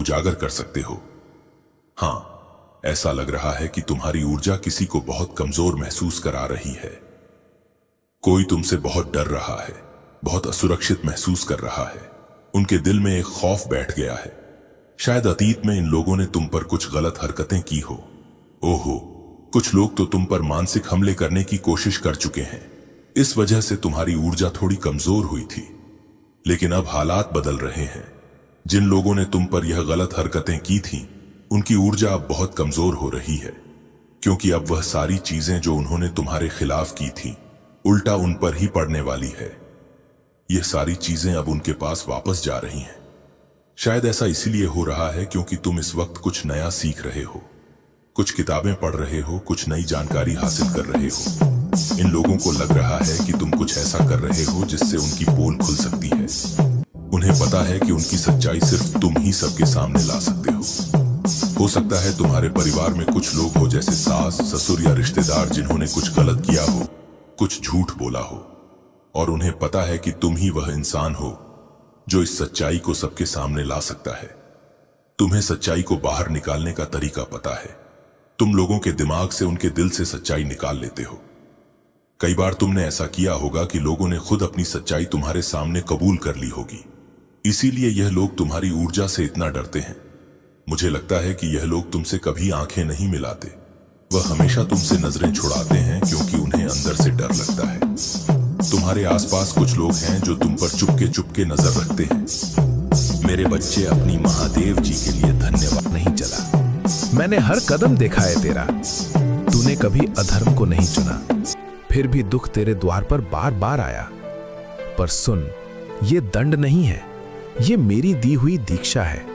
उजागर कर सकते हो। हाँ, ऐसा लग रहा है कि तुम्हारी ऊर्जा किसी को बहुत कमजोर महसूस करा रही है। कोई तुमसे बहुत डर रहा है, बहुत असुरक्षित महसूस कर रहा है। उनके दिल में एक खौफ बैठ गया है। शायद अतीत में इन लोगों ने तुम पर कुछ गलत हरकतें की हो। ओहो, कुछ लोग तो तुम पर मानसिक हमले करने की कोशिश कर चुके हैं। इस वजह से तुम्हारी ऊर्जा थोड़ी कमजोर हुई थी, लेकिन अब हालात बदल रहे हैं। जिन लोगों ने तुम पर यह गलत हरकतें की थीं, उनकी ऊर्जा अब बहुत कमजोर हो रही है, क्योंकि अब वह सारी चीजें जो उन्होंने तुम्हारे खिलाफ की थीं, उल्टा उन पर ही पड़ने वाली है। यह सारी चीजें अब उनके पास वापस जा रही हैं। शायद ऐसा इसीलिए हो रहा है क्योंकि तुम इस वक्त कुछ नया सीख रहे हो, कुछ किताबें पढ़ रहे हो, कुछ नई जानकारी हासिल कर रहे हो। इन लोगों को लग रहा है कि तुम कुछ ऐसा कर रहे हो जिससे उनकी पोल खुल सकती है। उन्हें पता है कि उनकी सच्चाई सिर्फ तुम ही सबके सामने ला सकते हो सकता है तुम्हारे परिवार में कुछ लोग हो, जैसे सास, ससुर या रिश्तेदार, जिन्होंने कुछ गलत किया हो, कुछ झूठ बोला हो, और उन्हें पता है कि तुम ही वह इंसान हो जो इस सच्चाई को सबके सामने ला सकता है। तुम्हें सच्चाई को बाहर निकालने का तरीका पता है। तुम लोगों के दिमाग से, उनके दिल से सच्चाई निकाल लेते हो। कई बार तुमने ऐसा किया होगा कि लोगों ने खुद अपनी सच्चाई तुम्हारे सामने कबूल कर ली होगी। इसीलिए यह लोग तुम्हारी ऊर्जा से इतना डरते हैं। मुझे लगता है कि यह लोग तुमसे कभी आंखें नहीं मिलाते। वह हमेशा तुमसे नजरें छुड़ाते हैं क्योंकि उन्हें अंदर से डर लगता है। तुम्हारे आसपास कुछ लोग हैं जो तुम पर चुपके चुपके नजर रखते हैं। मेरे बच्चे, अपनी महादेव जी के लिए धन्यवाद। नहीं चला, मैंने हर कदम देखा है तेरा। तूने कभी अधर्म को नहीं चुना, फिर भी दुख तेरे द्वार पर बार बार आया। पर सुन, ये दंड नहीं है, ये मेरी दी हुई दीक्षा है।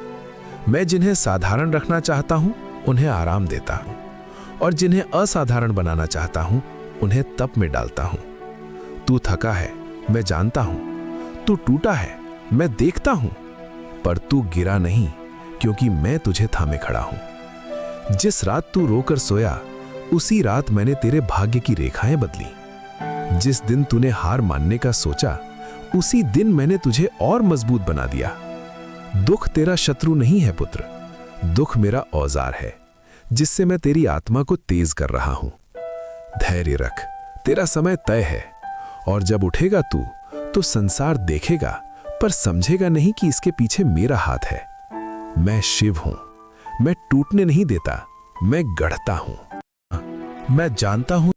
मैं जिन्हें साधारण रखना चाहता हूं, उन्हें आराम देता हूं, और जिन्हें असाधारण बनाना चाहता हूं, उन्हें तप में डालता हूं। तू थका है, मैं जानता हूं। तू टूटा है, मैं देखता हूं। पर तू गिरा नहीं, क्योंकि मैं तुझे थामे खड़ा हूं। जिस रात तू रोकर सोया, उसी रात मैंने तेरे भाग्य की रेखाएं बदली। जिस दिन तूने हार मानने का सोचा, उसी दिन मैंने तुझे और मजबूत बना दिया। दुख तेरा शत्रु नहीं है पुत्र, दुख मेरा औजार है, जिससे मैं तेरी आत्मा को तेज कर रहा हूं। धैर्य रख, तेरा समय तय है, और जब उठेगा तू, तो संसार देखेगा, पर समझेगा नहीं कि इसके पीछे मेरा हाथ है। मैं शिव हूं, मैं टूटने नहीं देता, मैं गढ़ता हूं। मैं जानता हूं